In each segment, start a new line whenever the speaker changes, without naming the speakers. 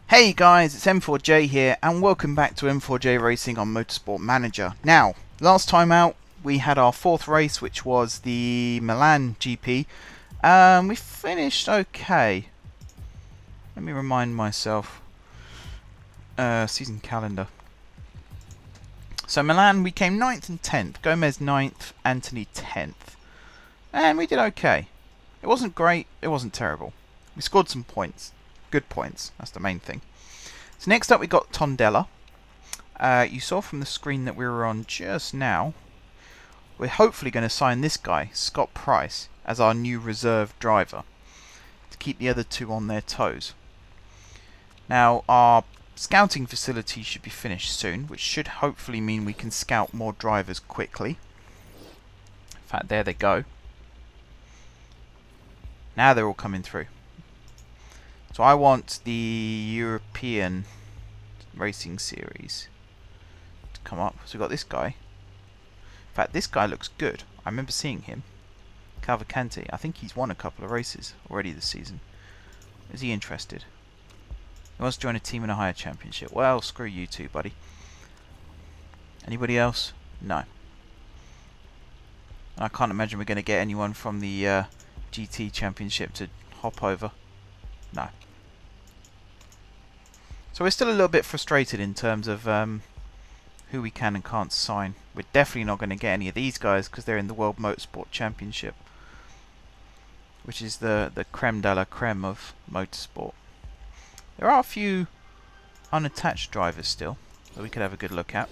Hey guys, it's M4J here and welcome back to M4J Racing on Motorsport Manager. Now, last time out we had our fourth race, which was the Milan GP. We finished okay. Let me remind myself. Season calendar. So Milan, we came 9th and 10th. Gomez 9th, Anthony 10th. And we did okay. It wasn't great, it wasn't terrible. We scored some points. Good points, that's the main thing. So next up we got Tondela. You saw from the screen that we were on just now, we're hopefully going to sign this guy, Scott Price, as our new reserve driver, to keep the other two on their toes. Now our scouting facility should be finished soon, which should hopefully mean we can scout more drivers quickly. In fact, there they go. Now they're all coming through. So I want the European Racing Series to come up. So we've got this guy. In fact, this guy looks good. I remember seeing him. Cavalcanti. I think he's won a couple of races already this season. Is he interested? He wants to join a team in a higher championship. Well, screw you two, buddy. Anybody else? No. I can't imagine we're going to get anyone from the GT Championship to hop over. No. So we're still a little bit frustrated in terms of who we can and can't sign. We're definitely not going to get any of these guys because they're in the World Motorsport Championship, which is the creme de la creme of motorsport. There are a few unattached drivers still that we could have a good look at.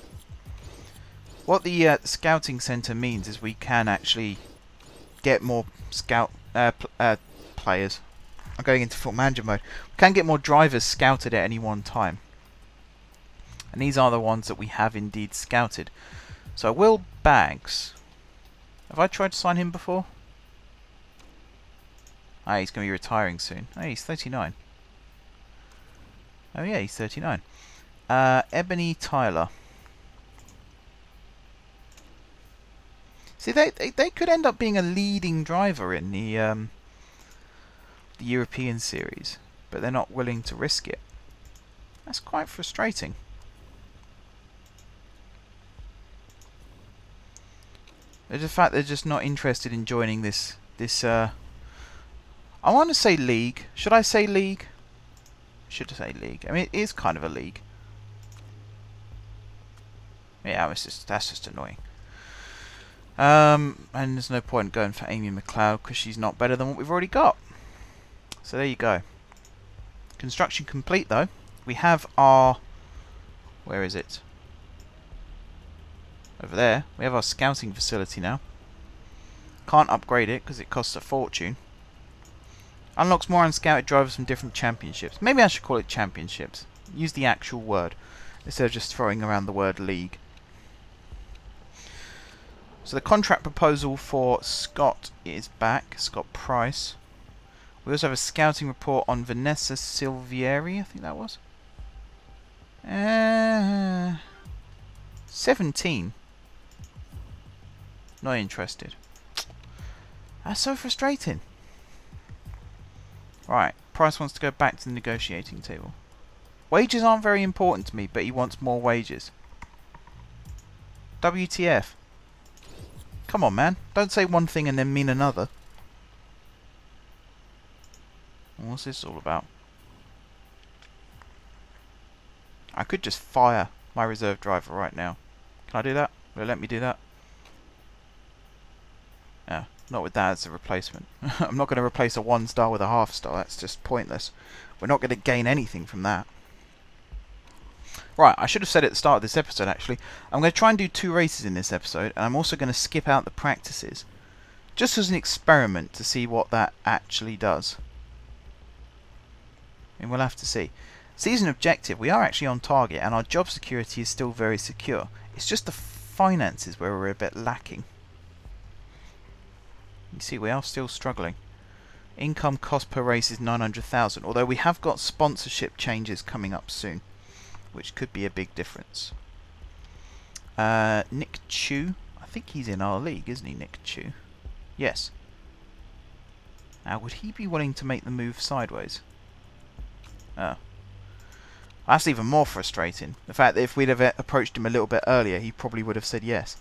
What the scouting centre means is we can actually get more players. I'm going into full manager mode. We can get more drivers scouted at any one time. And these are the ones that we have indeed scouted. So Will Baggs. Have I tried to sign him before? Ah, he's going to be retiring soon. Oh, he's 39. Oh yeah, he's 39. Ebony Tyler. See, they could end up being a leading driver in the European Series, but they're not willing to risk it. That's quite frustrating. There's the fact they're just not interested in joining this I want to say league. Should I say league? Should say league. I mean, it is kind of a league. Yeah, that's just annoying. And there's no point going for Amy McLeod because she's not better than what we've already got. So there you go. Construction complete though. We have our... Where is it? Over there. We have our scouting facility now. Can't upgrade it because it costs a fortune. Unlocks more unscouted drivers from different championships. Maybe I should call it championships. Use the actual word instead of just throwing around the word league. So the contract proposal for Scott is back. Scott Price. We also have a scouting report on Vanessa Silvieri, I think that was. 17. Not interested. That's so frustrating. Right, Price wants to go back to the negotiating table. Wages aren't very important to me, but he wants more wages. WTF. Come on, man. Don't say one thing and then mean another. What's this all about? I could just fire my reserve driver right now. Can I do that? Will it let me do that? No, not with that as a replacement. I'm not going to replace a 1-star with a half-star. That's just pointless. We're not going to gain anything from that. Right, I should have said at the start of this episode actually. I'm going to try and do 2 races in this episode, and I'm also going to skip out the practices. Just as an experiment to see what that actually does. And we'll have to see. Season objective, we are actually on target and our job security is still very secure. It's just the finances where we're a bit lacking. You see, we are still struggling. Income cost per race is 900,000, although we have got sponsorship changes coming up soon, which could be a big difference. Nick Chu, I think he's in our league, isn't he, Nick Chu? Yes. Now, would he be willing to make the move sideways? Oh. That's even more frustrating. The fact that if we'd have approached him a little bit earlier, he probably would have said yes.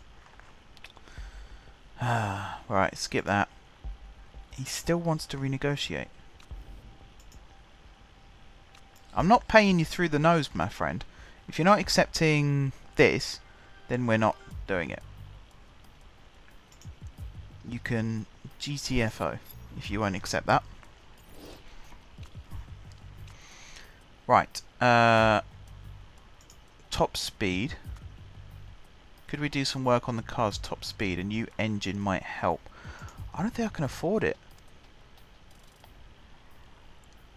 Right, skip that. He still wants to renegotiate. I'm not paying you through the nose, my friend. If you're not accepting this, then we're not doing it. You can GTFO if you won't accept that. Right. Top speed. Could we do some work on the car's top speed? A new engine might help. I don't think I can afford it.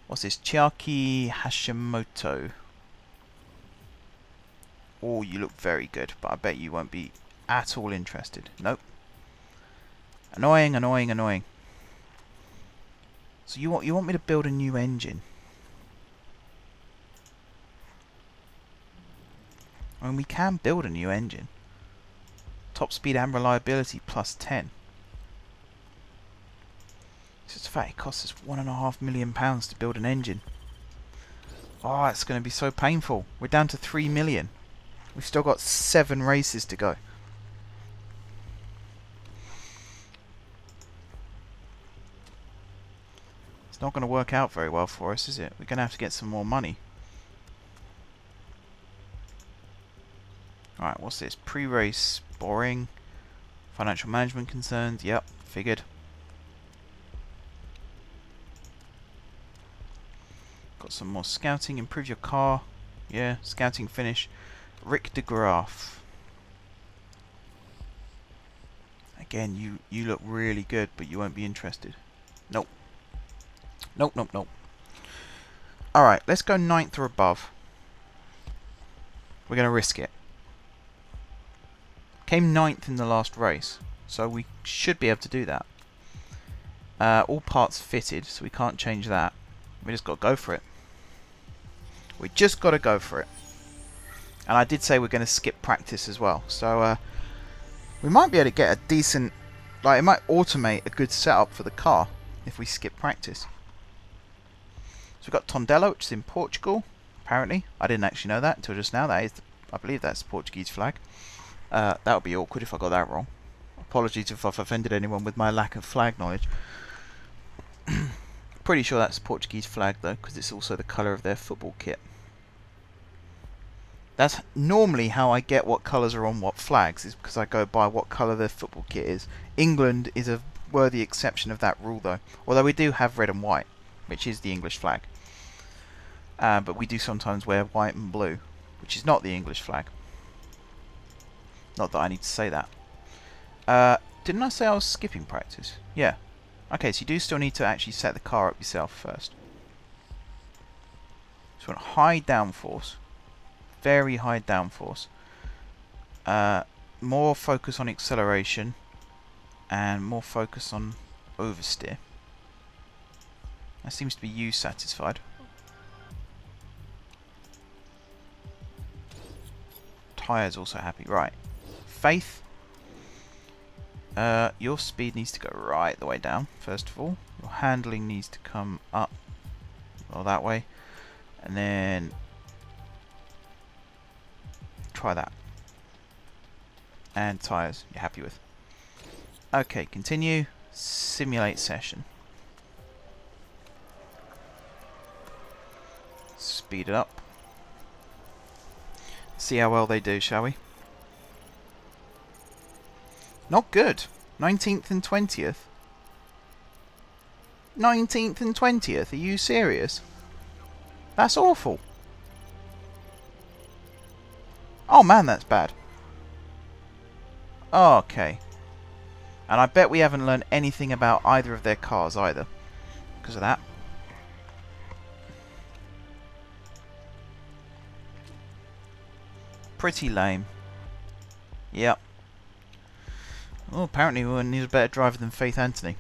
What's this? Chiaki Hashimoto. Oh, you look very good, but I bet you won't be at all interested. Nope. Annoying, annoying, annoying. So you want me to build a new engine? I mean, we can build a new engine. Top speed and reliability plus 10. It's just the fact it costs us £1.5 million to build an engine. Oh, it's going to be so painful. We're down to 3 million. We've still got 7 races to go. It's not going to work out very well for us, is it? We're going to have to get some more money. Alright, what's this? Pre-race, boring. Financial management concerns, yep, figured. Got some more scouting, improve your car. Yeah, scouting finish. Rick de Graaf. Again, you look really good, but you won't be interested. Nope. Nope, nope, nope. Alright, let's go 9th or above. We're going to risk it. Came 9th in the last race, so we should be able to do that. All parts fitted, so we can't change that. We just got to go for it. We just got to go for it. And I did say we're going to skip practice as well, so we might be able to get a decent, like it might automate a good setup for the car if we skip practice. So we've got Tondela, which is in Portugal, apparently. I didn't actually know that until just now. That is, I believe that's the Portuguese flag. That would be awkward if I got that wrong. Apologies if I've offended anyone with my lack of flag knowledge. Pretty sure that's the Portuguese flag though, because it's also the colour of their football kit. That's normally how I get what colours are on what flags, is because I go by what colour their football kit is. England is a worthy exception of that rule though, although we do have red and white, which is the English flag. But we do sometimes wear white and blue, which is not the English flag. Not that I need to say that. Didn't I say I was skipping practice? Yeah. Okay, so you do still need to actually set the car up yourself first. So we want high downforce. Very high downforce. More focus on acceleration. And more focus on oversteer. That seems to be you satisfied. Tyres also happy. Right. Faith. Your speed needs to go right the way down, first of all. Your handling needs to come up, well, that way. And then try that. And tyres, you're happy with. Okay, continue. Simulate session. Speed it up. See how well they do, shall we? Not good. 19th and 20th. 19th and 20th? Are you serious? That's awful. Oh man, that's bad. Okay. And I bet we haven't learned anything about either of their cars either, because of that. Pretty lame. Yep. Oh, apparently we need a better driver than Faith Anthony.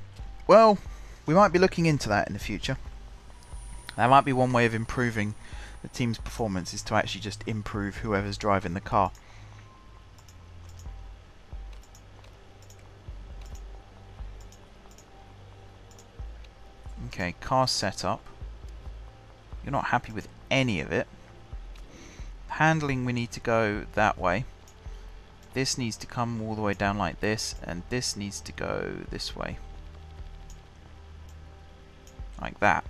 Well, we might be looking into that in the future. That might be one way of improving the team's performance, is to actually just improve whoever's driving the car. Okay, car setup. You're not happy with any of it. handling, we need to go that way. This needs to come all the way down like this, and this needs to go this way. Like that.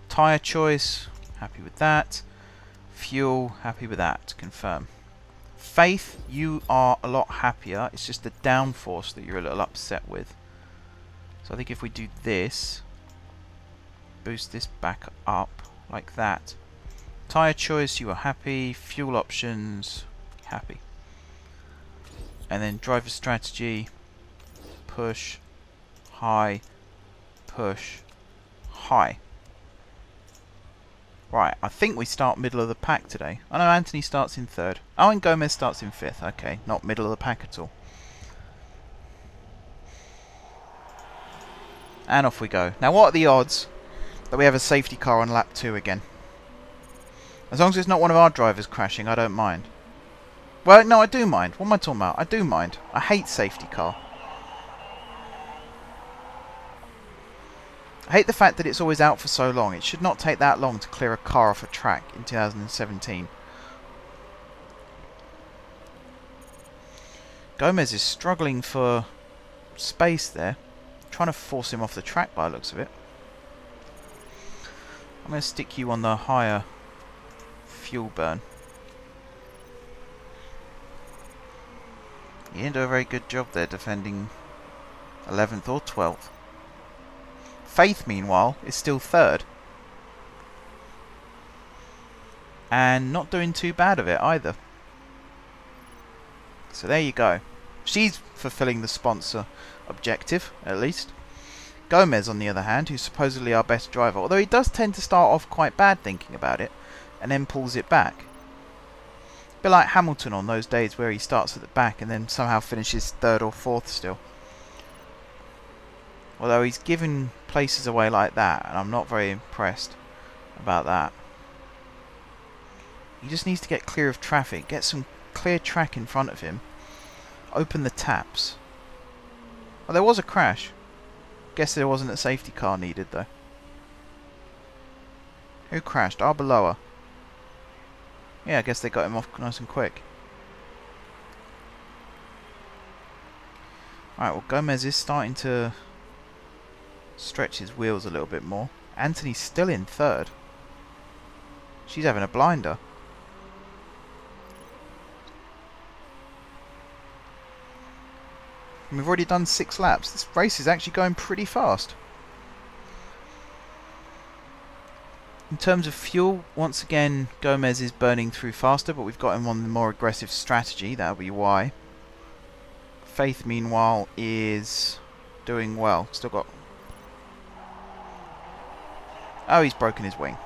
Tyre choice, happy with that. Fuel, happy with that. Confirm. Faith, you are a lot happier. It's just the downforce that you're a little upset with. So I think if we do this, boost this back up like that. Tyre choice, you are happy. Fuel options, happy. And then driver strategy, push, high, push, high. Right, I think we start middle of the pack today. I know Anthony starts in 3rd. Oh, and Gomez starts in 5th. Okay, not middle of the pack at all. And off we go. Now, what are the odds that we have a safety car on lap 2 again? As long as it's not one of our drivers crashing, I don't mind. Well, no, I do mind. What am I talking about? I do mind. I hate safety car. I hate the fact that it's always out for so long. It should not take that long to clear a car off a track in 2017. Gomez is struggling for space there. Trying to force him off the track by the looks of it. I'm going to stick you on the higher fuel burn. You didn't do a very good job there defending 11th or 12th. Faith, meanwhile, is still 3rd. And not doing too bad of it either. So there you go. She's fulfilling the sponsor objective, at least. Gomez, on the other hand, who's supposedly our best driver, although he does tend to start off quite bad thinking about it, and then pulls it back. A bit like Hamilton on those days where he starts at the back and then somehow finishes 3rd or 4th still. Although he's given places away like that, and I'm not very impressed about that. He just needs to get clear of traffic, get some clear track in front of him, open the taps. Oh, there was a crash. Guess there wasn't a safety car needed though. Who crashed? Arbeloa. Yeah, I guess they got him off nice and quick. Alright, well Gomez is starting to stretch his wheels a little bit more. Anthony's still in 3rd. She's having a blinder. And we've already done 6 laps. This race is actually going pretty fast. In terms of fuel, once again Gomez is burning through faster, but we've got him on the more aggressive strategy. That'll be why. Faith, meanwhile, is doing well. Still got... Oh, he's broken his wing.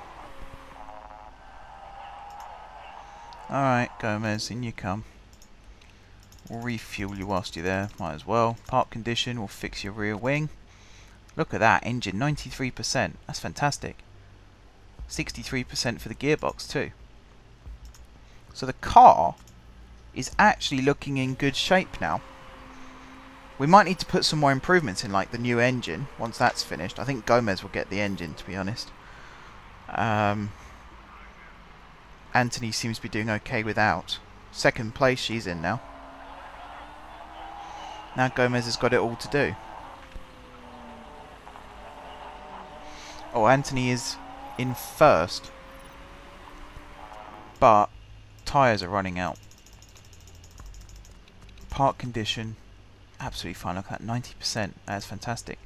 Alright, Gomez, in you come. We'll refuel you whilst you're there. Might as well. Park condition, we'll fix your rear wing. Look at that, engine, 93%. That's fantastic. 63% for the gearbox too. So the car is actually looking in good shape now. We might need to put some more improvements in, like the new engine, once that's finished. I think Gomez will get the engine, to be honest. Anthony seems to be doing okay without. 2nd place she's in now. Now Gomez has got it all to do. Oh, Anthony is in 1st. But tyres are running out. Park condition. Absolutely fine. Look at that, 90%. That's fantastic.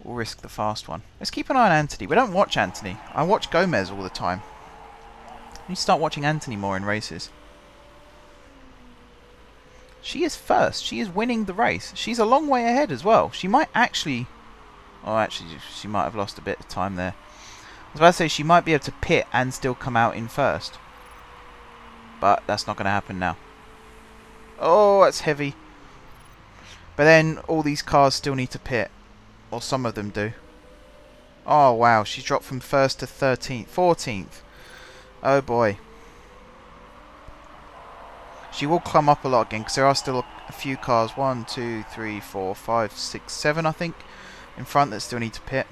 We'll risk the fast one. Let's keep an eye on Anthony. We don't watch Anthony. I watch Gomez all the time. We need to start watching Anthony more in races. She is 1st. She is winning the race. She's a long way ahead as well. She might actually... Oh, actually, she might have lost a bit of time there. I was about to say she might be able to pit and still come out in 1st. But that's not going to happen now. Oh, that's heavy. But then all these cars still need to pit. Or some of them do. Oh wow, she's dropped from 1st to 13th, 14th. Oh boy. She will climb up a lot again because there are still a few cars, 1, 2, 3, 4, 5, 6, 7 I think, in front that still need to pit.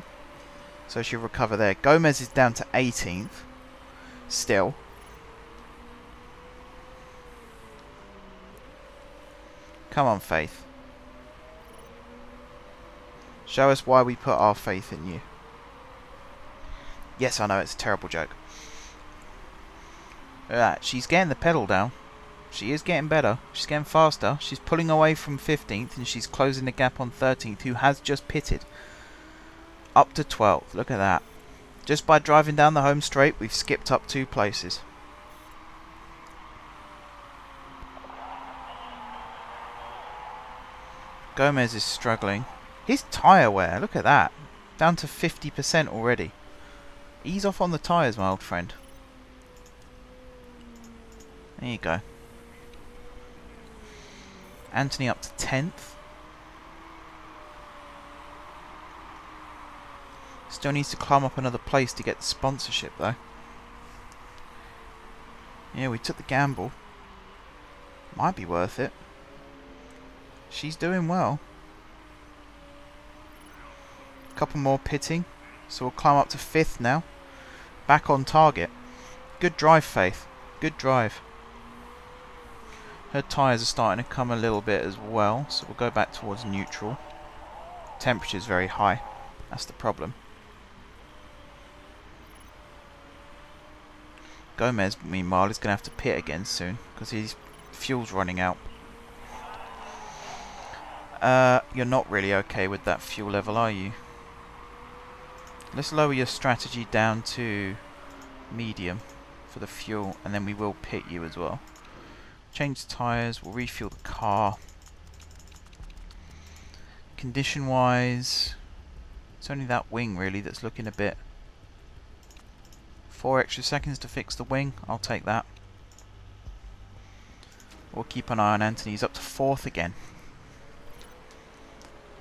So she'll recover there. Gomez is down to 18th. Still. Come on, Faith. Show us why we put our faith in you. Yes, I know, it's a terrible joke. Look at that. She's getting the pedal down. She is getting better. She's getting faster. She's pulling away from 15th and she's closing the gap on 13th, who has just pitted. Up to 12th. Look at that. Just by driving down the home straight, we've skipped up 2 places. Gomez is struggling. His tyre wear, look at that. Down to 50% already. Ease off on the tyres, my old friend. There you go. Anthony up to 10th. Still needs to climb up another place to get the sponsorship though. Yeah, we took the gamble. Might be worth it. She's doing well. Couple more pitting. So we'll climb up to 5th now. Back on target. Good drive, Faith. Good drive. Her tyres are starting to come a little bit as well. So we'll go back towards neutral. Temperature's very high. That's the problem. Gomez, meanwhile, is going to have to pit again soon. Because his fuel's running out. You're not really okay with that fuel level, are you? Let's lower your strategy down to medium for the fuel, and then we will pit you as well. Change tyres, we'll refuel the car. Condition wise, it's only that wing really that's looking a bit. 4 extra seconds to fix the wing, I'll take that. We'll keep an eye on Anthony, he's up to 4th again.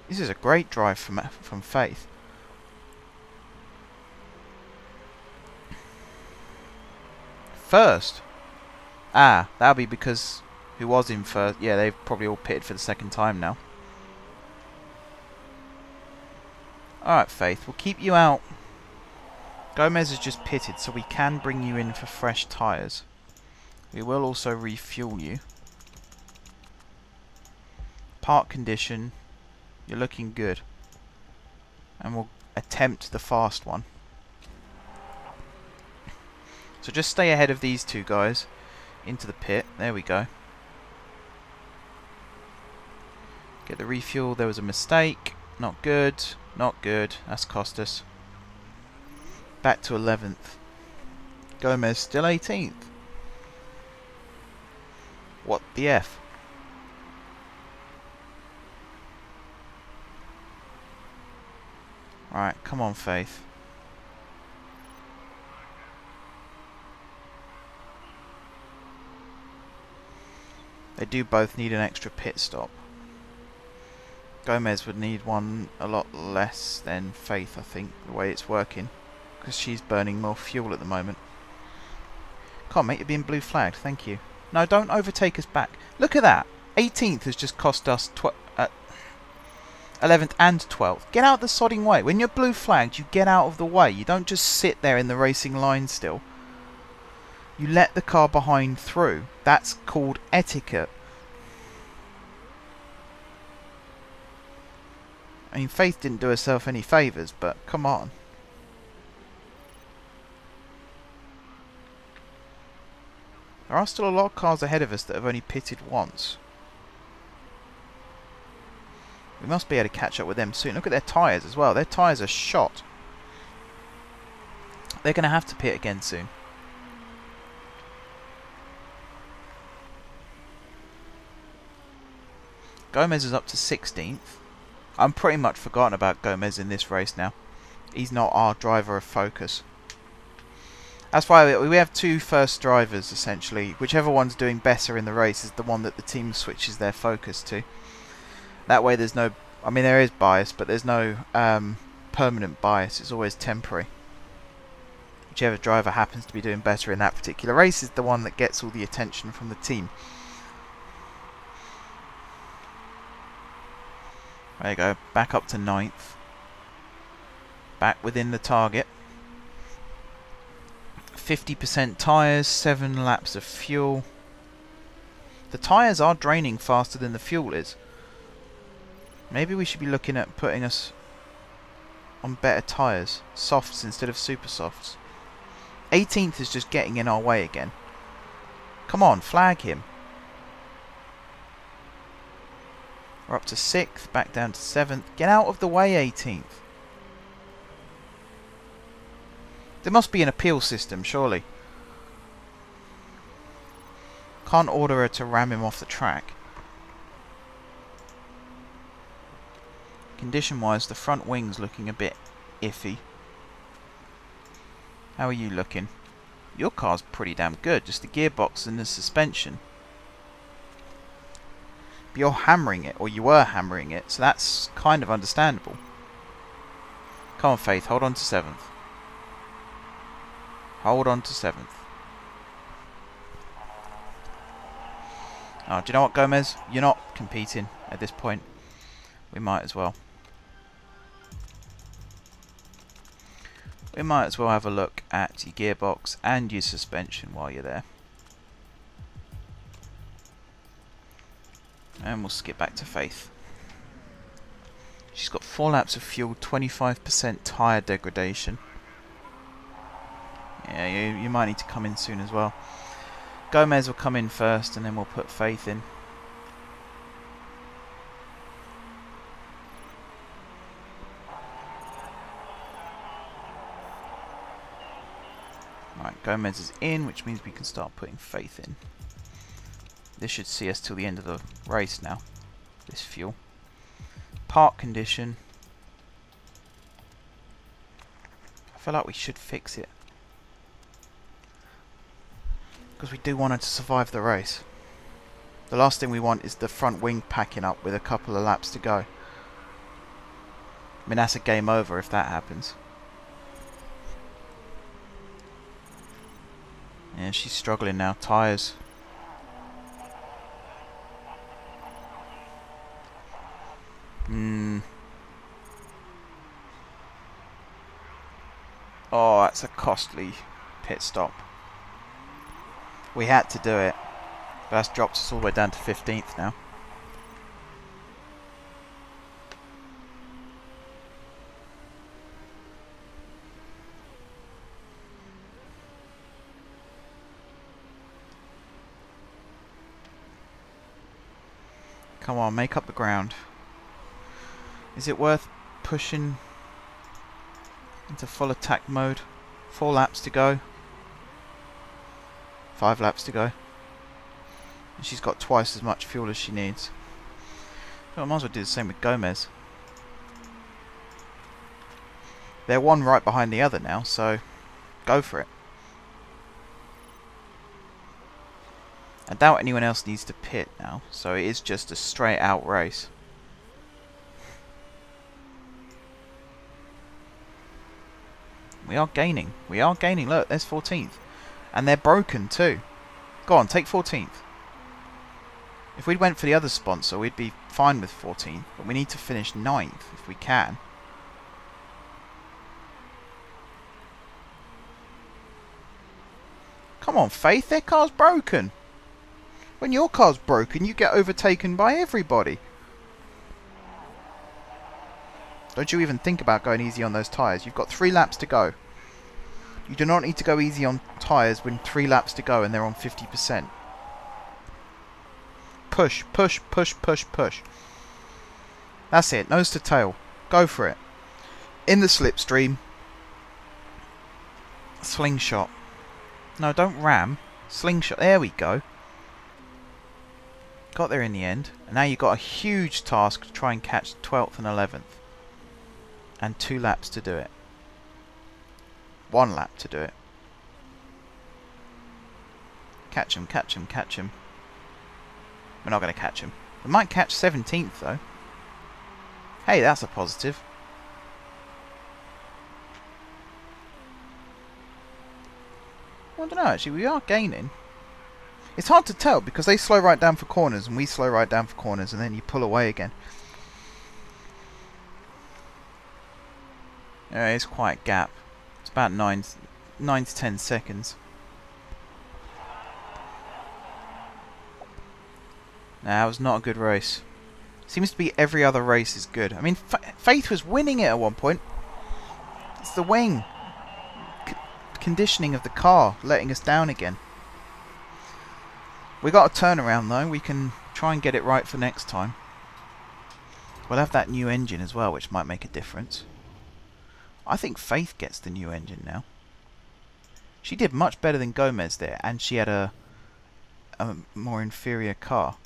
This is a great drive from Faith. First? Ah, that'll be because who was in first? Yeah, they've probably all pitted for the second time now. Alright, Faith, we'll keep you out. Gomez has just pitted, so we can bring you in for fresh tyres. We will also refuel you. Park condition, you're looking good. And we'll attempt the fast one. So just stay ahead of these two guys into the pit. There we go. Get the refuel. There was a mistake. Not good. Not good. That's cost us. Back to 11th. Gomez still 18th. What the F? Alright, come on, Faith. They do both need an extra pit stop. Gomez would need one a lot less than Faith, I think, the way it's working. Because she's burning more fuel at the moment. Come on, mate, you're being blue flagged, thank you. No, don't overtake us back. Look at that! 18th has just cost us 11th and 12th. Get out of the sodding way. When you're blue flagged, you get out of the way. You don't just sit there in the racing line still. You let the car behind through. That's called etiquette. I mean, Faith didn't do herself any favours, but come on. There are still a lot of cars ahead of us that have only pitted once. We must be able to catch up with them soon. Look at their tyres as well. Their tyres are shot. They're going to have to pit again soon. Gomez is up to 16th. I'm pretty much forgotten about Gomez in this race now. He's not our driver of focus. That's why we have two first drivers, essentially. Whichever one's doing better in the race is the one that the team switches their focus to. That way there's no... I mean, there is bias, but there's no permanent bias. It's always temporary. Whichever driver happens to be doing better in that particular race is the one that gets all the attention from the team. There you go, back up to 9th. Back within the target. 50% tyres, 7 laps of fuel. The tyres are draining faster than the fuel is. Maybe we should be looking at putting us on better tyres. Softs instead of super softs. 18th is just getting in our way again. Come on, flag him. We're up to 6th, back down to 7th. Get out of the way, 18th. There must be an appeal system, surely. Can't order her to ram him off the track. Condition-wise, the front wing's looking a bit iffy. How are you looking? Your car's pretty damn good, just the gearbox and the suspension. But you're hammering it, or you were hammering it, so that's kind of understandable. Come on, Faith, hold on to 7th. Hold on to 7th. Oh, do you know what, Gomez? You're not competing at this point. We might as well. We might as well have a look at your gearbox and your suspension while you're there. And we'll skip back to Faith. She's got 4 laps of fuel, 25% tyre degradation. Yeah, you might need to come in soon as well. Gomez will come in first and then we'll put Faith in. Right, Gomez is in, which means we can start putting Faith in. This should see us till the end of the race now, this fuel. Park condition. I feel like we should fix it, because we do want her to survive the race. The last thing we want is the front wing packing up with a couple of laps to go. I mean, that's a game over if that happens. Yeah, she's struggling now. Tyres. Oh, that's a costly pit stop. We had to do it, but that's dropped us all the way down to 15th now. Come on, make up the ground. Is it worth pushing into full attack mode? 4 laps to go. 5 laps to go. And she's got twice as much fuel as she needs. So I might as well do the same with Gomez. They're one right behind the other now, so go for it. I doubt anyone else needs to pit now, so it is just a straight out race. We are gaining. We are gaining. Look, there's 14th. And they're broken too. Go on, take 14th. If we went for the other sponsor, we'd be fine with 14th. But we need to finish 9th if we can. Come on, Faith. Their car's broken. When your car's broken, you get overtaken by everybody. Don't you even think about going easy on those tyres. You've got 3 laps to go. You do not need to go easy on tyres when 3 laps to go and they're on 50%. Push, push, push, push, push. That's it. Nose to tail. Go for it. In the slipstream. Slingshot. No, don't ram. Slingshot. There we go. Got there in the end. And now you've got a huge task to try and catch 12th and 11th. And 2 laps to do it. 1 lap to do it. Catch him, catch him, catch him. We're not going to catch him. We might catch 17th though. Hey, that's a positive. I don't know, actually, we are gaining. It's hard to tell because they slow right down for corners and we slow right down for corners and then you pull away again. It's quite a gap. It's about 9 to 10 seconds. Nah, it was not a good race. Seems to be every other race is good. I mean, Faith was winning it at one point. It's the wing. Conditioning of the car letting us down again. We got a turnaround though. We can try and get it right for next time. We'll have that new engine as well, which might make a difference. I think Faith gets the new engine now. She did much better than Gomez there, and she had a more inferior car.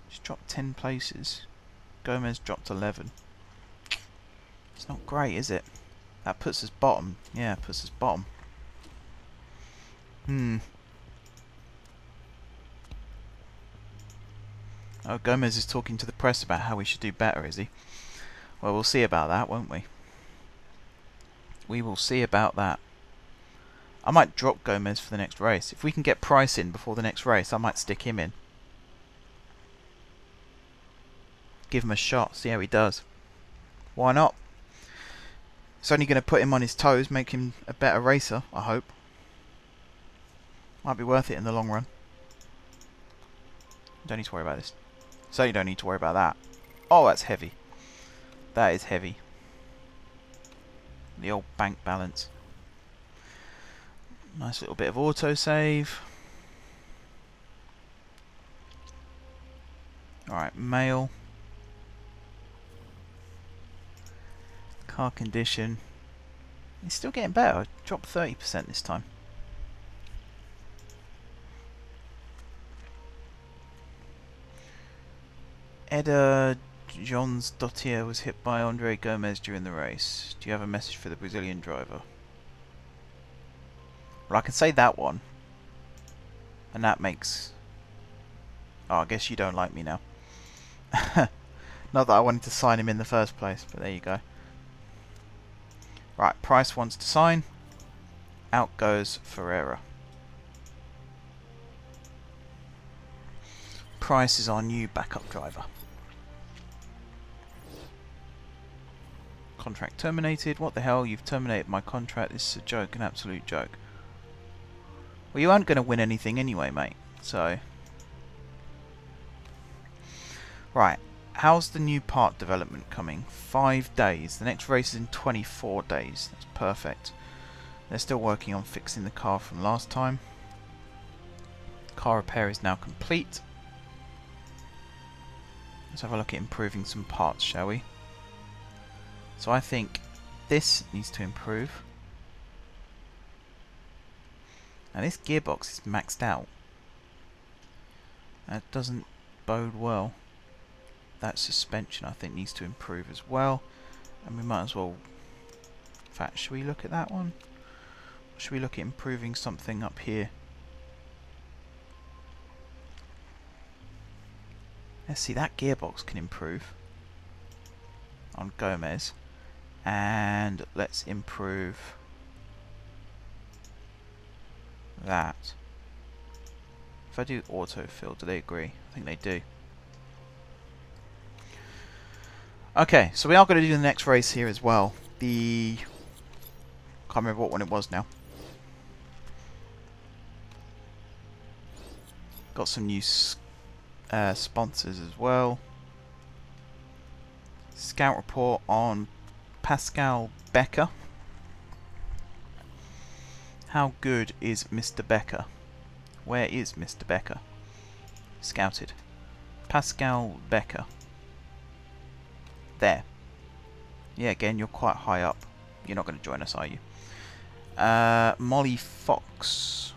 She dropped 10 places. Gomez dropped 11. It's not great, is it? That puts us bottom. Yeah, it puts us bottom. Oh, Gomez is talking to the press about how we should do better, is he? Well, we'll see about that, won't we? We will see about that. I might drop Gomez for the next race. If we can get Price in before the next race, I might stick him in. Give him a shot, see how he does. Why not? It's only going to put him on his toes, make him a better racer, I hope. Might be worth it in the long run. Don't need to worry about this. Certainly don't need to worry about that. Oh, that's heavy. That is heavy. The old bank balance. Nice little bit of autosave. Alright, mail. Car condition. It's still getting better. I dropped 30% this time. Eda Johns Dottier was hit by Andre Gomez during the race. Do you have a message for the Brazilian driver? Well, I can say that one. And that makes... Oh, I guess you don't like me now. Not that I wanted to sign him in the first place, but there you go. Right, Price wants to sign. Out goes Ferreira. Price is our new backup driver. Contract terminated. What the hell? You've terminated my contract. This is a joke, an absolute joke. Well, you aren't going to win anything anyway, mate. So... Right. How's the new part development coming? 5 days. The next race is in 24 days. That's perfect. They're still working on fixing the car from last time. Car repair is now complete. Let's have a look at improving some parts, shall we? So I think this needs to improve. Now this gearbox is maxed out. That doesn't bode well. That suspension I think needs to improve as well. And we might as well... In fact, should we look at that one? Or should we look at improving something up here? Let's see, that gearbox can improve on Gomez. And let's improve that. If I do autofill, do they agree? I think they do. Okay, so we are going to do the next race here as well. The... Can't remember what one it was now. Got some new sponsors as well. Scout report on Pascal Becker. How good is Mr. Becker? Where is Mr. Becker? Scouted. Pascal Becker. There. Yeah, again, you're quite high up. You're not going to join us, are you? Molly Fox.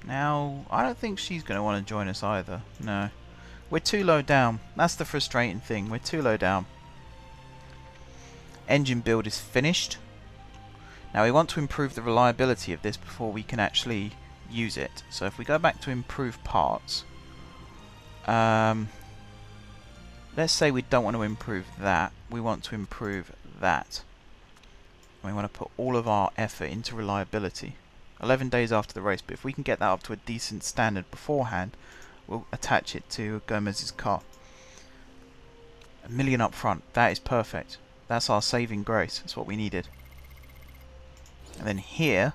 Now, I don't think she's going to want to join us either. No. We're too low down. That's the frustrating thing. We're too low down. Engine build is finished. Now, we want to improve the reliability of this before we can actually use it. So if we go back to improve parts... let's say we don't want to improve that. We want to improve that. We want to put all of our effort into reliability. 11 days after the race, but if we can get that up to a decent standard beforehand, we'll attach it to Gomez's car. $1 million up front. That is perfect. That's our saving grace. That's what we needed. And then here,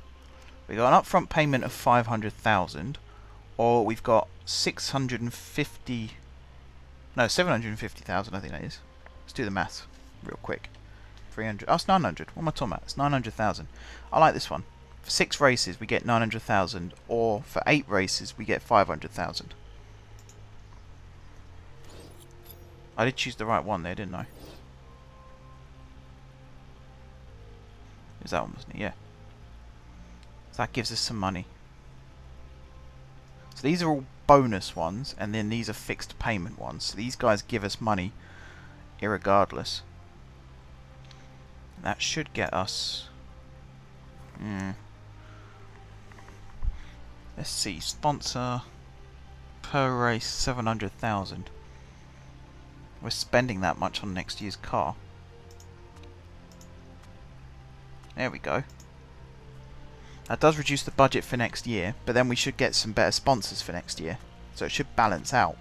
we got an upfront payment of 500,000, or we've got 650. No, 750,000. I think that is. Let's do the maths real quick. 300. Oh, it's 900. What am I talking about? It's 900,000. I like this one. For 6 races, we get 900,000, or for 8 races, we get 500,000. I did choose the right one there, didn't I? It was that one, wasn't it? Yeah. So that gives us some money. So these are all bonus ones, and then these are fixed payment ones. So these guys give us money irregardless. That should get us... Let's see. Sponsor per race 700,000. We're spending that much on next year's car. There we go. That does reduce the budget for next year, but then we should get some better sponsors for next year. So it should balance out.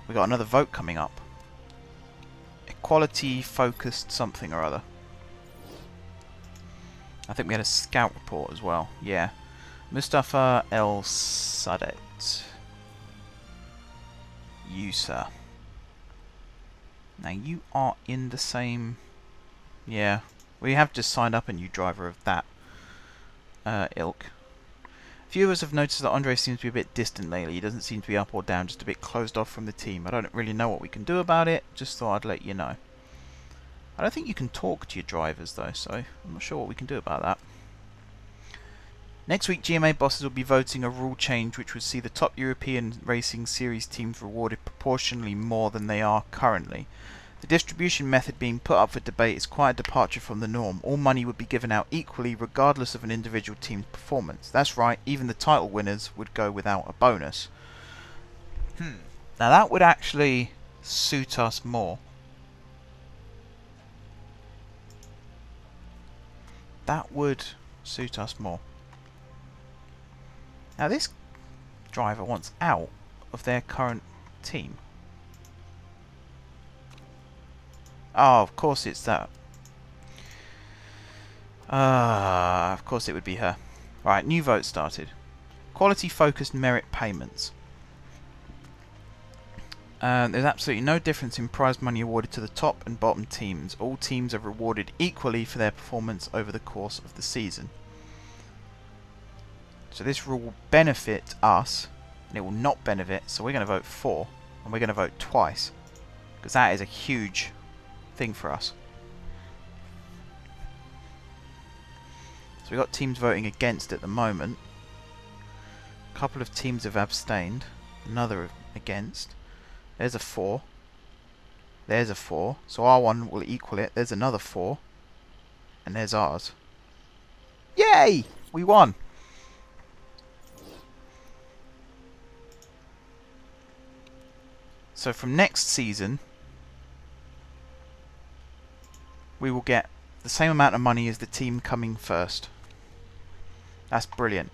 We got another vote coming up. Equality focused something or other. I think we had a scout report as well. Yeah. Mustafa El Sadet. You, sir. Now you are in the same... Yeah. We have just signed up a new driver of that ilk. Viewers have noticed that Andre seems to be a bit distant lately. He doesn't seem to be up or down, just a bit closed off from the team. I don't really know what we can do about it. Just thought I'd let you know. I don't think you can talk to your drivers though, so I'm not sure what we can do about that. Next week, GMA bosses will be voting a rule change which would see the top European Racing Series teams rewarded proportionally more than they are currently. The distribution method being put up for debate is quite a departure from the norm. All money would be given out equally regardless of an individual team's performance. That's right, even the title winners would go without a bonus. Now that would actually suit us more. That would suit us more. Now this driver wants out of their current team. Oh, of course it's that. Of course it would be her. Right, new vote started. Quality focused merit payments. There's absolutely no difference in prize money awarded to the top and bottom teams. All teams are rewarded equally for their performance over the course of the season. So this rule will benefit us, and it will not benefit, so we're going to vote for, and we're going to vote twice, because that is a huge thing for us. So we've got teams voting against at the moment. A couple of teams have abstained, another against. There's a 4. There's a 4. So our one will equal it. There's another 4. And there's ours. Yay! We won! So from next season, we will get the same amount of money as the team coming first. That's brilliant.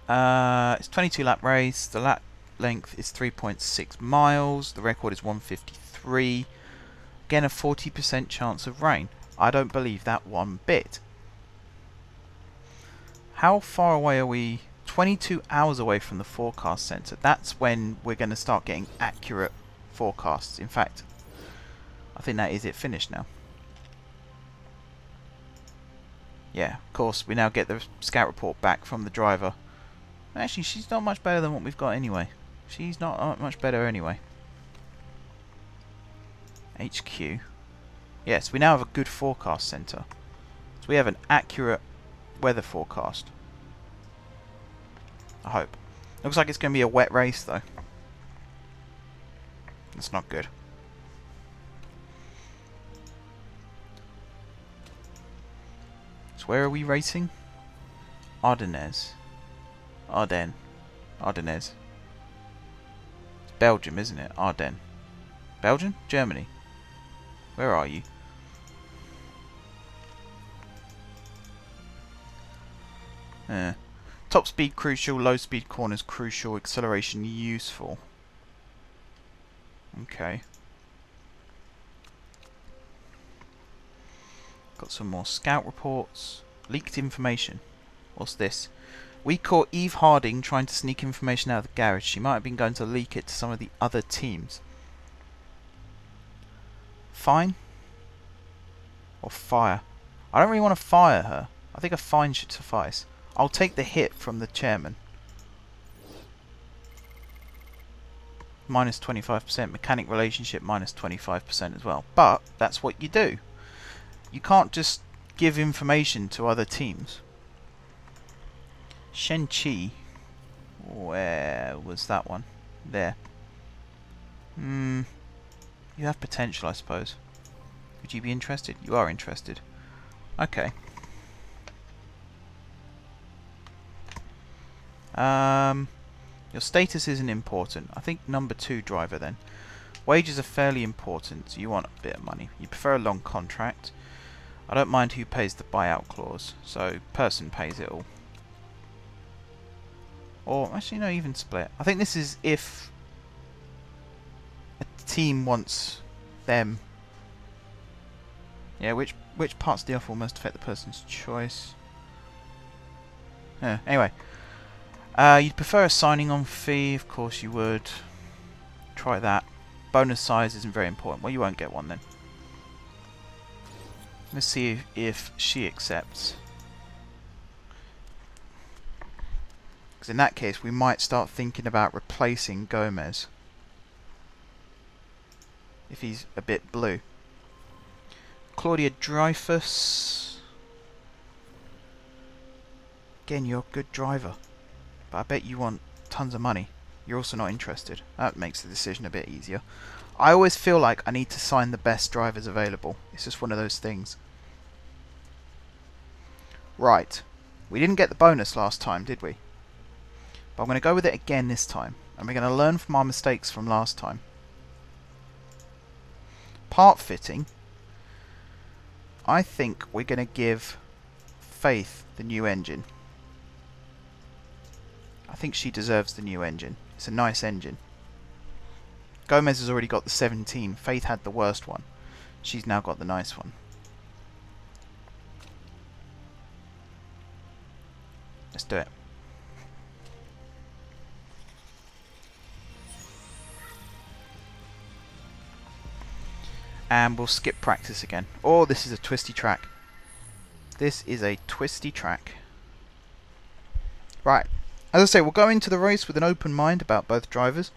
It's 22 lap race. The lap length is 3.6 miles. The record is 1:53. Again, a 40% chance of rain. I don't believe that one bit. How far away are we? 22 hours away from the forecast centre. That's when we're going to start getting accurate forecasts. In fact, I think that is it finished now. Yeah, of course, we now get the scout report back from the driver. Actually, she's not much better than what we've got anyway. She's not much better anyway. HQ. Yes, we now have a good forecast centre. So we have an accurate weather forecast. I hope. Looks like it's going to be a wet race though. That's not good. So where are we racing? Ardennes. Ardennes. It's Belgium, isn't it? Ardennes. Belgium? Germany. Where are you? Top speed crucial, low speed corners crucial, acceleration useful. Okay. got some more scout reports. Leaked information. What's this? We caught Eve Harding trying to sneak information out of the garage. She might have been going to leak it to some of the other teams. Fine? Or fire? I don't really want to fire her. I think a fine should suffice. I'll take the hit from the chairman. Minus 25%. Mechanic relationship minus 25% as well. But that's what you do. You can't just give information to other teams. Shen-Chi. Where was that one? There. You have potential, I suppose. Would you be interested? You are interested. Okay. Your status isn't important. I think number 2 driver then. Wages are fairly important, so you want a bit of money. You prefer a long contract. I don't mind who pays the buyout clause, so person pays it all. Or, actually no, even split. I think this is if a team wants them. Yeah, which parts of the offer will most affect the person's choice? Anyway. You'd prefer a signing on fee, of course you would. Try that. Bonus size isn't very important. Well, you won't get one then. Let's see if she accepts. Because in that case, we might start thinking about replacing Gomez. If he's a bit blue. Claudia Dreyfus. Again, you're a good driver. But I bet you want tons of money. You're also not interested. That makes the decision a bit easier. I always feel like I need to sign the best drivers available. It's just one of those things. Right. We didn't get the bonus last time, did we? But I'm going to go with it again this time. And we're going to learn from our mistakes from last time. Part fitting. I think we're going to give Faith the new engine. I think she deserves the new engine. It's a nice engine. Gomez has already got the 17. Faith had the worst one. She's now got the nice one. Let's do it. And we'll skip practice again. Oh, this is a twisty track. This is a twisty track. Right. As I say, we'll go into the race with an open mind about both drivers.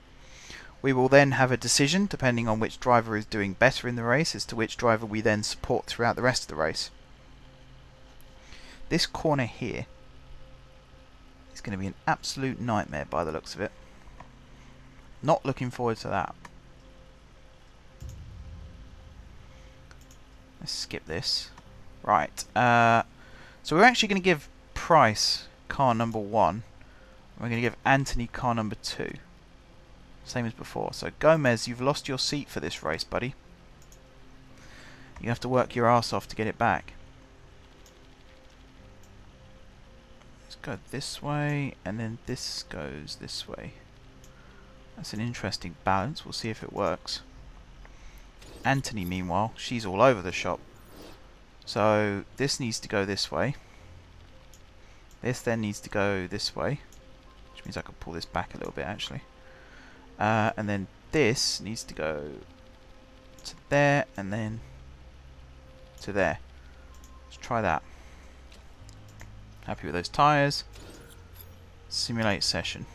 We will then have a decision, depending on which driver is doing better in the race, as to which driver we then support throughout the rest of the race. This corner here is going to be an absolute nightmare by the looks of it. Not looking forward to that. Let's skip this. Right. So we're actually going to give Price car number 1. We're going to give Anthony car number 2. Same as before. So Gomez, you've lost your seat for this race, buddy. You have to work your ass off to get it back. Let's go this way, and then this goes this way. That's an interesting balance. We'll see if it works. Anthony, meanwhile, she's all over the shop. So this needs to go this way. This then needs to go this way. Which means I can pull this back a little bit, actually. And then this needs to go to there, and then to there. Let's try that. Happy with those tyres. Simulate session.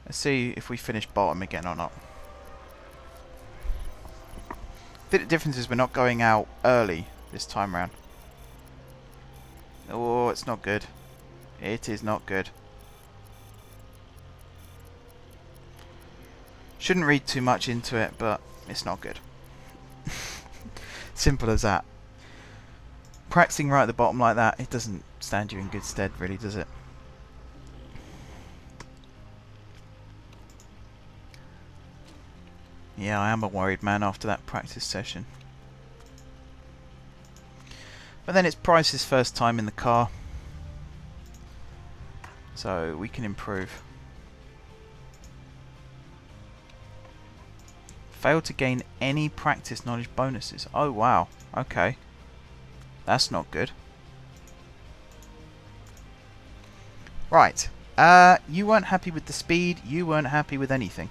Let's see if we finish bottom again or not. I think the difference is we're not going out early this time round. Oh, it's not good. It is not good. Shouldn't read too much into it, but it's not good. Simple as that. Practicing right at the bottom like that, it doesn't stand you in good stead, really, does it? Yeah, I am a worried man after that practice session. But then it's Price's first time in the car, so we can improve. Failed to gain any practice knowledge bonuses. Oh wow, okay. That's not good. Right. You weren't happy with the speed. You weren't happy with anything.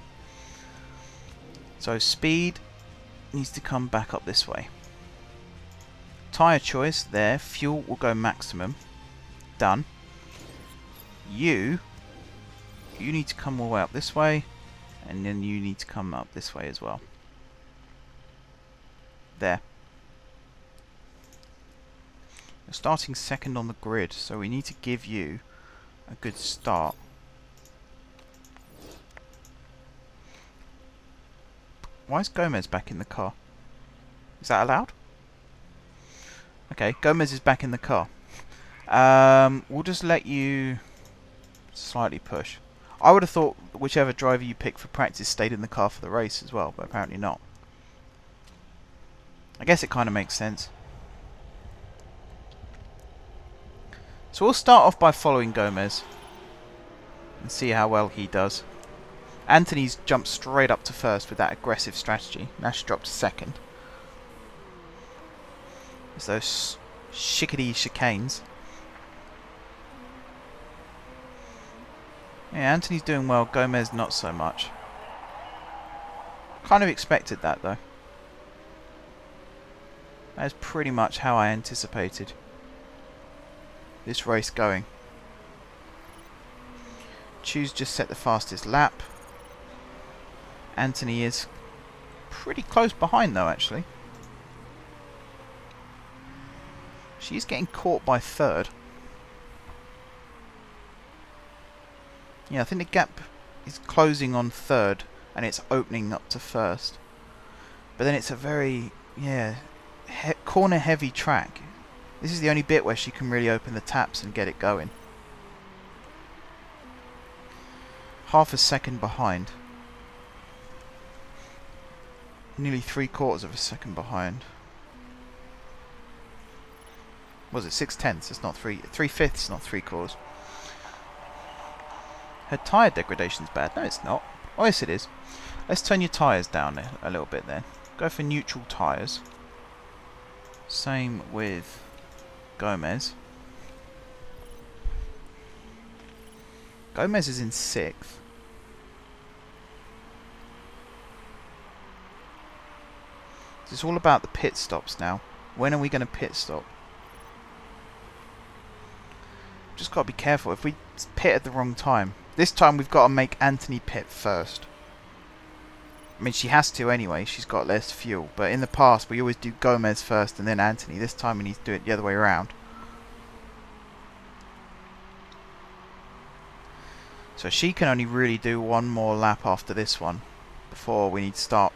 So speed needs to come back up this way. Tyre choice there. Fuel will go maximum. Done. You need to come all the way up this way. And then you need to come up this way as well. There. You're starting second on the grid, so we need to give you a good start. Why is Gomez back in the car? Is that allowed? Okay, Gomez is back in the car. We'll just let you slightly push. I would have thought whichever driver you picked for practice stayed in the car for the race as well, but apparently not. I guess it kind of makes sense. So we'll start off by following Gomez and see how well he does. Anthony's jumped straight up to first with that aggressive strategy. Now she dropped to second. There's those shickety chicanes. Yeah, Anthony's doing well, Gomez not so much. Kind of expected that though. That is pretty much how I anticipated this race going. Choose just set the fastest lap. Anthony is pretty close behind though actually. She's getting caught by third. Yeah, I think the gap is closing on third and it's opening up to first. But then it's a very, yeah, corner heavy track. This is the only bit where she can really open the taps and get it going. Half a second behind. Nearly 3/4 of a second behind. Was it 6/10? It's not 3/5, not 3/4. Her tyre degradation's bad. No, it's not. Oh, yes, it is. Let's turn your tyres down a little bit then. Go for neutral tyres. Same with Gomez. Gomez is in 6th. It's all about the pit stops now. When are we going to pit stop? Just got to be careful. If we pit at the wrong time. This time we've got to make Anthony pit first. I mean, she has to anyway. She's got less fuel. But in the past, we always do Gomez first and then Anthony. This time we need to do it the other way around. So she can only really do one more lap after this one before we need to start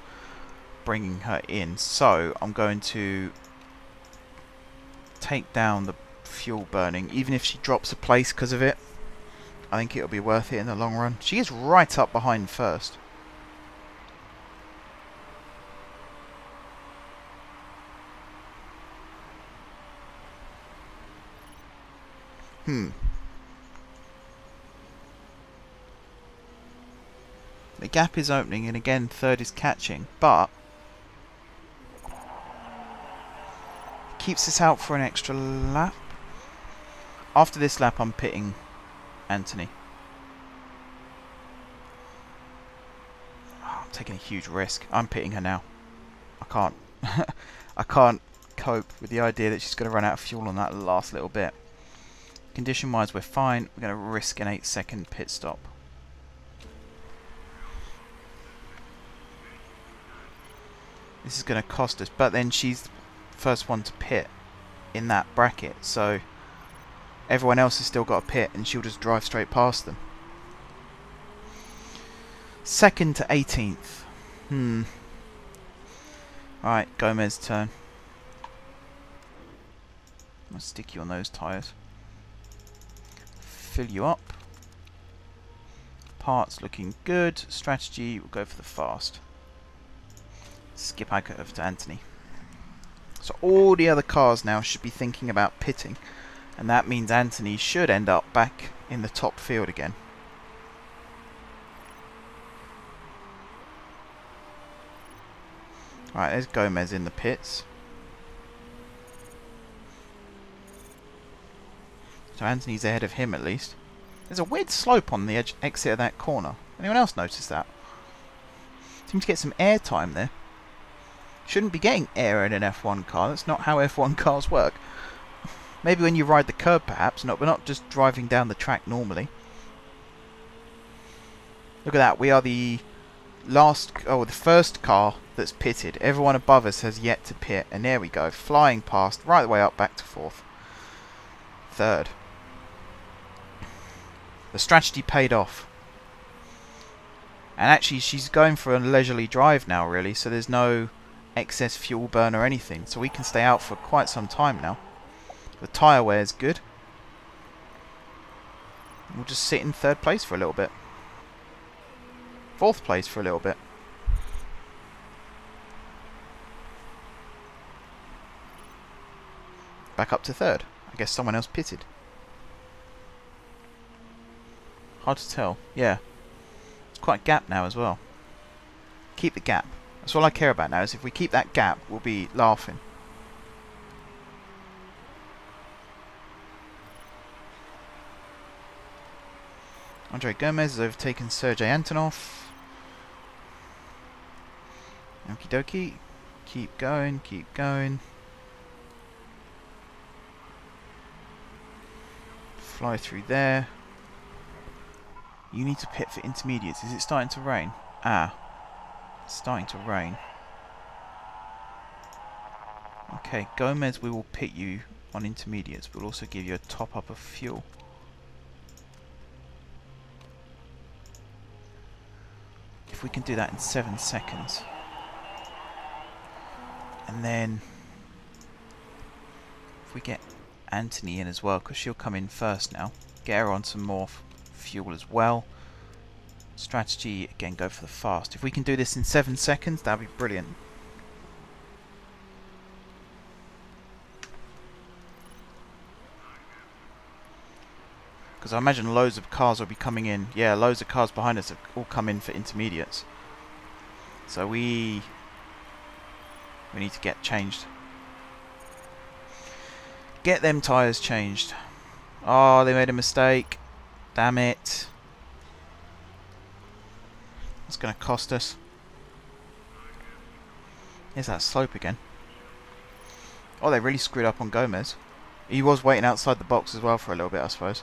bringing her in. So I'm going to take down the fuel burning, even if she drops a place because of it. I think it'll be worth it in the long run. She is right up behind first. The gap is opening and again third is catching, but keeps us out for an extra lap. After this lap I'm pitting Anthony. Oh, I'm taking a huge risk. I'm pitting her now. I can't I can't cope with the idea that she's going to run out of fuel on that last little bit. Condition wise we're fine. We're going to risk an 8-second pit stop. This is going to cost us, but then she's the first one to pit in that bracket, so everyone else has still got a pit and she'll just drive straight past them. 2nd to 18th. Alright, Gomez's turn. I'll stick you on those tyres. Fill you up. Parts looking good. Strategy, we'll go for the fast. Skip over to Anthony. So all the other cars now should be thinking about pitting, and that means Anthony should end up back in the top field again. Right, there's Gomez in the pits. So Anthony's ahead of him at least. There's a weird slope on the exit of that corner. Anyone else notice that? Seems to get some air time there. Shouldn't be getting air in an F1 car. That's not how F1 cars work. Maybe when you ride the curb perhaps, but not just driving down the track normally. Look at that, we are the first car that's pitted. Everyone above us has yet to pit, and there we go, flying past, right the way up, back to fourth. Third. The strategy paid off. And actually she's going for a leisurely drive now really, so there's no excess fuel burn or anything, so we can stay out for quite some time now. The tyre wear is good. We'll just sit in third place for a little bit. Fourth place for a little bit. Back up to third. I guess someone else pitted. Hard to tell. Yeah. It's quite a gap now as well. Keep the gap. That's all I care about now, is if we keep that gap, we'll be laughing. Andre Gomez has overtaken Sergey Antonov. Okie dokie. Keep going, keep going. Fly through there. You need to pit for intermediates. Is it starting to rain? Ah. It's starting to rain. Okay, Gomez, we will pit you on intermediates. We'll also give you a top up of fuel. If we can do that in 7 seconds. And then if we get Anthony in as well, because she'll come in first now. Get her on some more fuel as well. Strategy, again, go for the fast. If we can do this in 7 seconds, that'd be brilliant. Because I imagine loads of cars will be coming in. Yeah, loads of cars behind us have all come in for intermediates. So we need to get changed. Get them tyres changed. Oh, they made a mistake. Damn it. It's going to cost us. Here's that slope again. Oh, they really screwed up on Gomez. He was waiting outside the box as well for a little bit, I suppose.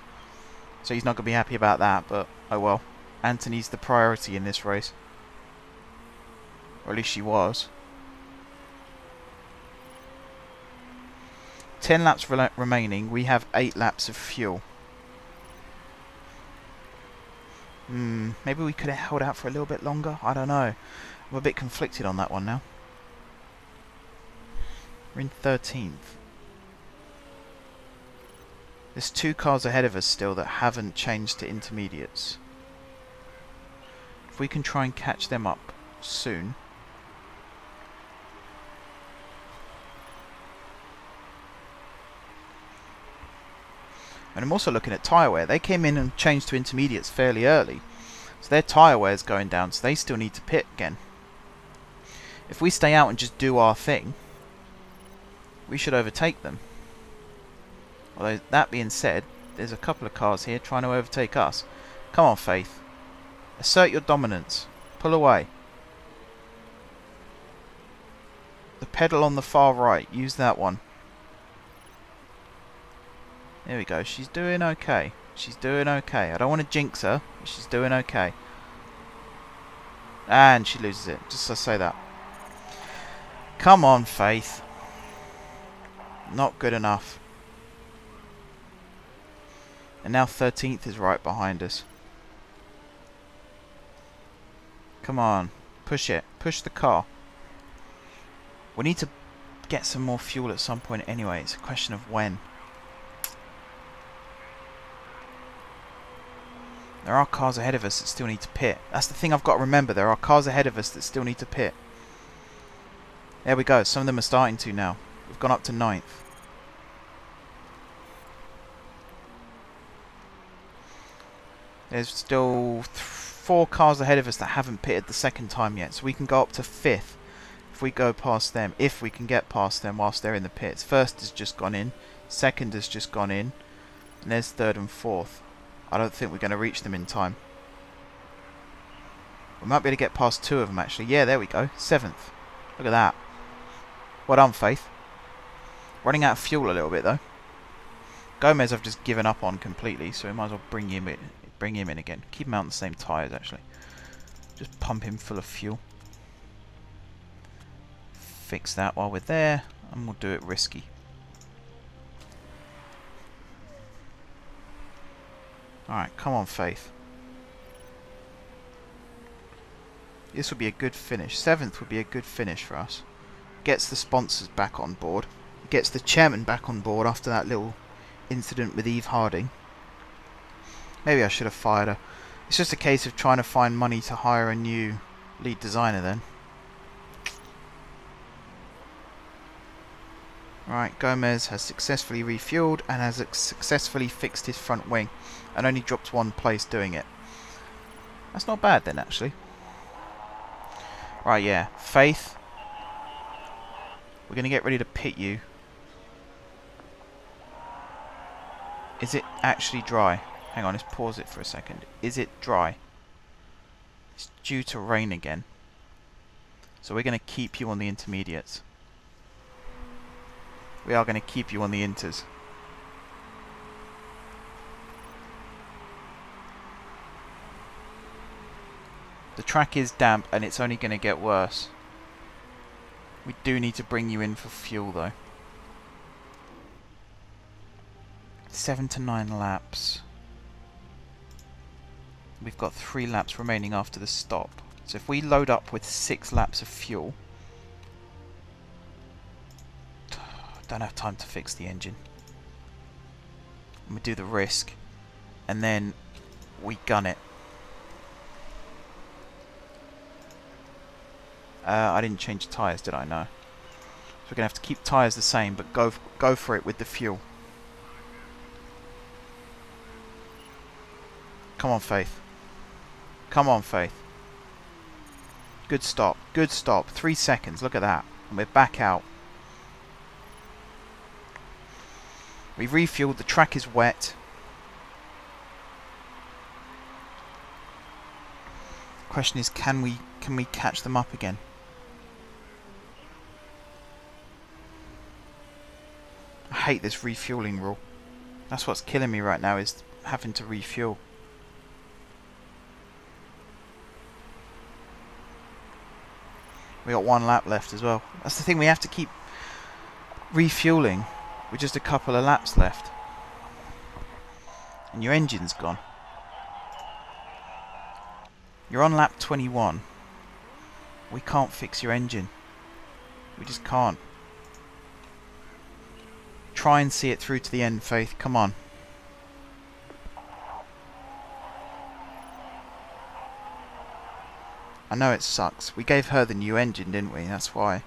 So he's not going to be happy about that, but oh well. Anthony's the priority in this race. Or at least she was. 10 laps remaining. We have 8 laps of fuel. Maybe we could have held out for a little bit longer. I don't know. I'm a bit conflicted on that one now. We're in 13th. There's 2 cars ahead of us still that haven't changed to intermediates. If we can try and catch them up soon. And I'm also looking at tyre wear. They came in and changed to intermediates fairly early. So their tyre wear is going down, so they still need to pit again. If we stay out and just do our thing, we should overtake them. Although, that being said, there's a couple of cars here trying to overtake us. Come on, Faith. Assert your dominance. Pull away. The pedal on the far right. Use that one. There we go. She's doing okay. She's doing okay. I don't want to jinx her, but she's doing okay. And she loses it. Just to say that. Come on, Faith. Not good enough. And now 13th is right behind us. Come on. Push it. Push the car. We need to get some more fuel at some point anyway. It's a question of when. There are cars ahead of us that still need to pit. That's the thing I've got to remember. There are cars ahead of us that still need to pit. There we go. Some of them are starting to now. We've gone up to 9th. There's still 4 cars ahead of us that haven't pitted the second time yet. So we can go up to 5th if we go past them. If we can get past them whilst they're in the pits. First has just gone in. Second has just gone in. And there's 3rd and 4th. I don't think we're going to reach them in time. We might be able to get past 2 of them actually. Yeah, there we go. 7th. Look at that. Well done, Faith. Running out of fuel a little bit though. Gomez I've just given up on completely, so we might as well bring him in again. Keep him out on the same tyres actually. Just pump him full of fuel. Fix that while we're there, and we'll do it risky. Alright, come on, Faith. This would be a good finish. 7th would be a good finish for us. Gets the sponsors back on board. Gets the chairman back on board after that little incident with Eve Harding. Maybe I should have fired her. It's just a case of trying to find money to hire a new lead designer then. Right, Gomez has successfully refueled and has successfully fixed his front wing and only dropped 1 place doing it. That's not bad then actually. Right, yeah, Faith. We're going to get ready to pit you. Is it actually dry? Hang on, let's pause it for a second. Is it dry? It's due to rain again. So we're going to keep you on the intermediates. We are going to keep you on the inters. The track is damp and it's only going to get worse. We do need to bring you in for fuel though. 7 to 9 laps. We've got 3 laps remaining after the stop. So if we load up with 6 laps of fuel, don't have time to fix the engine. And we do the risk, and then we gun it. I didn't change tyres, did I? No. So we're gonna have to keep tyres the same, but go for it with the fuel. Come on, Faith. Come on, Faith. Good stop. Good stop. 3 seconds. Look at that. And we're back out. We've refueled. The track is wet. Question is, can we catch them up again? I hate this refueling rule. That's what's killing me right now, is having to refuel. We got 1 lap left as well. That's the thing, we have to keep refueling with just a couple of laps left. And your engine's gone. You're on lap 21. We can't fix your engine. We just can't. Try and see it through to the end, Faith. Come on. I know it sucks. We gave her the new engine, didn't we? That's why.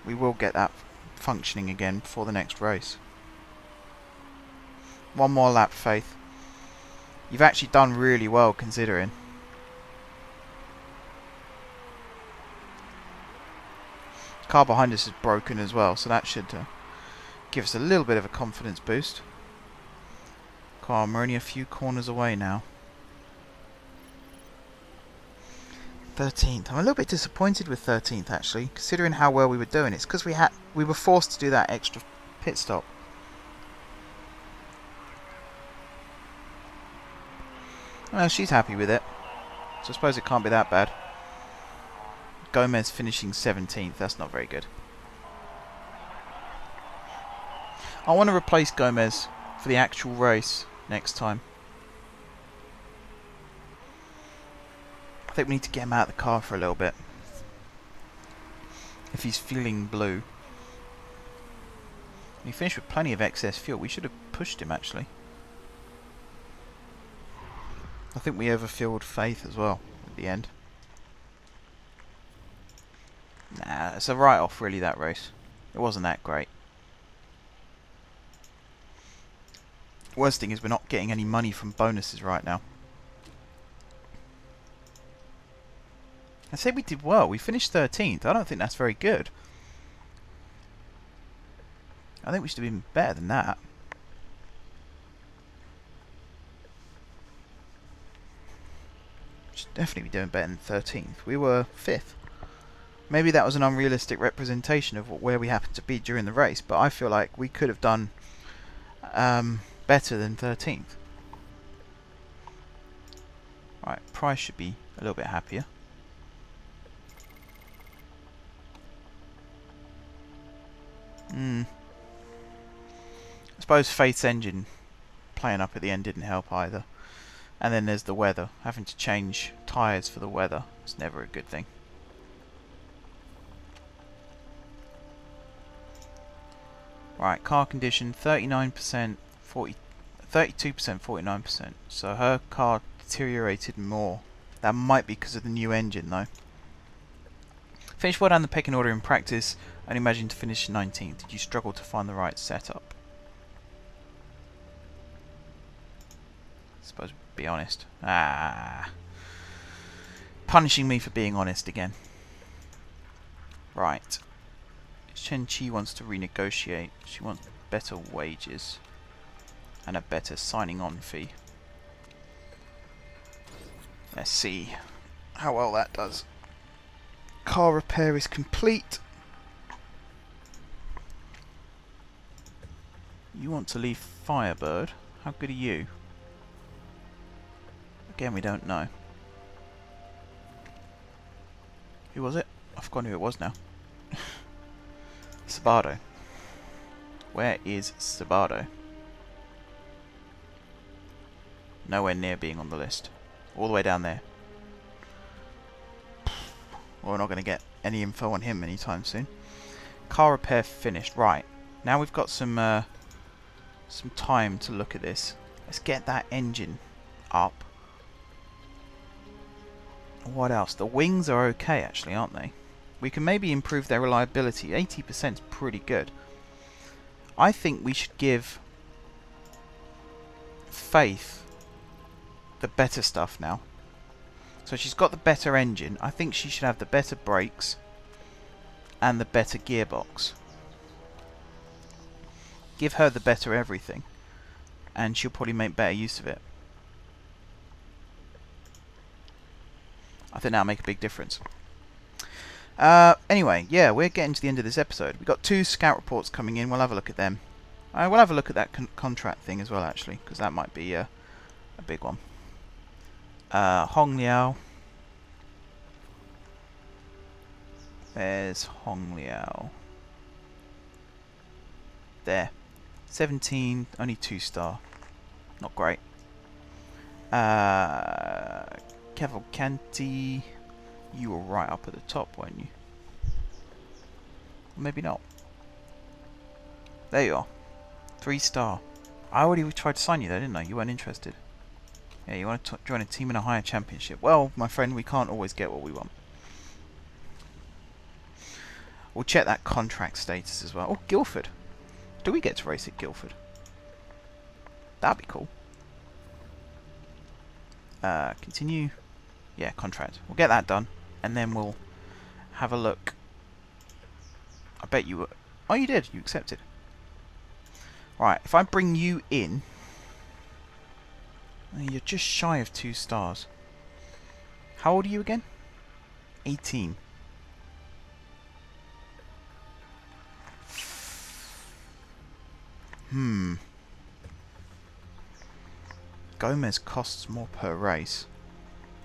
We will get that functioning again before the next race. 1 more lap, Faith. You've actually done really well considering. The car behind us is broken as well, so that should give us a little bit of a confidence boost. Come on, we're only a few corners away now. 13th. I'm a little bit disappointed with 13th actually, considering how well we were doing. It's because we were forced to do that extra pit stop. Well, she's happy with it, so I suppose it can't be that bad. Gomez finishing 17th, that's not very good. I want to replace Gomez for the actual race next time. I think we need to get him out of the car for a little bit. If he's feeling blue. He finished with plenty of excess fuel. We should have pushed him actually. I think we overfueled Faith as well at the end. Nah, it's a write-off really, that race. It wasn't that great. Worst thing is we're not getting any money from bonuses right now. I say we did well. We finished 13th. I don't think that's very good. I think we should have been better than that. Should definitely be doing better than 13th. We were 5th. Maybe that was an unrealistic representation of where we happened to be during the race, but I feel like we could have done better than 13th. Right, Price should be a little bit happier. I suppose Faith's engine playing up at the end didn't help either. And then there's the weather. Having to change tyres for the weather is never a good thing. Right, car condition 39%, 32%, 49%. So her car deteriorated more. That might be because of the new engine though. Finished well down the pecking order in practice and imagined to finish 19th. Did you struggle to find the right setup? Suppose be honest. Punishing me for being honest again. Right. Chen Chi wants to renegotiate. She wants better wages and a better signing on fee. Let's see how well that does. Car repair is complete. You want to leave Firebird? How good are you? Again, we don't know. Who was it? I've forgotten who it was now. Sabado. Where is Sabado? Nowhere near being on the list. All the way down there. Well, we're not going to get any info on him anytime soon. Car repair finished. Right. Now we've got some time to look at this. Let's get that engine up. What else? The wings are okay actually, aren't they? We can maybe improve their reliability. 80% is pretty good. I think we should give Faith the better stuff now. So she's got the better engine. I think she should have the better brakes and the better gearbox. Give her the better everything and she'll probably make better use of it. I think that'll make a big difference. Anyway, yeah, we're getting to the end of this episode. We've got 2 scout reports coming in. We'll have a look at them. We'll have a look at that contract thing as well, actually, because that might be a big one. Hong Liao. There's Hong Liao. There. 17, only 2-star. Not great. Cavalcanti. You were right up at the top, weren't you? Maybe not. There you are. 3-star. I already tried to sign you though, didn't I? You weren't interested. Yeah, you want to join a team in a higher championship. Well, my friend, we can't always get what we want. We'll check that contract status as well. Oh, Guildford. Do we get to race at Guildford? That'd be cool. Continue. Yeah, contract. We'll get that done. And then we'll have a look. I bet you were... Oh, you did. You accepted. Right, if I bring you in... You're just shy of 2 stars. How old are you again? 18. Gomez costs more per race.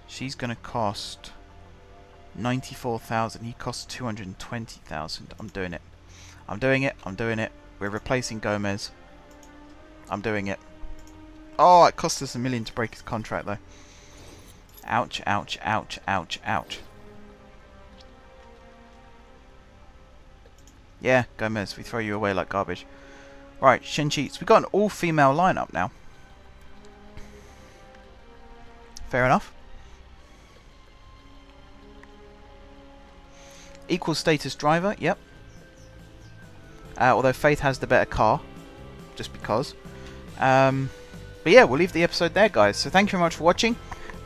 She's going to cost 94,000. He costs 220,000. I'm doing it. I'm doing it. I'm doing it. We're replacing Gomez. I'm doing it. Oh, it cost us $1 million to break his contract, though. Ouch, ouch, ouch, ouch, ouch. Yeah, Gomez, we throw you away like garbage. Right, Shen Cheats. We've got an all-female lineup now. Fair enough. Equal status driver, yep. Although Faith has the better car, just because. But yeah, we'll leave the episode there, guys. So thank you very much for watching.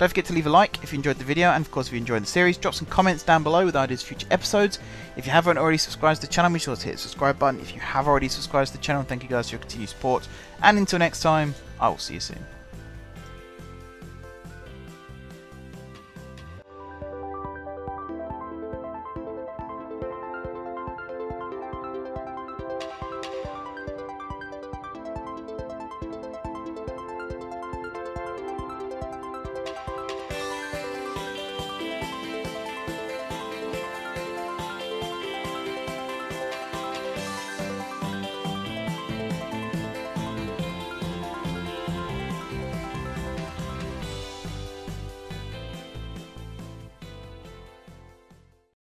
Don't forget to leave a like if you enjoyed the video, and of course if you enjoyed the series, drop some comments down below with ideas for future episodes. If you haven't already subscribed to the channel, be sure to hit the subscribe button. If you have already subscribed to the channel, thank you guys for your continued support, and until next time, I will see you soon.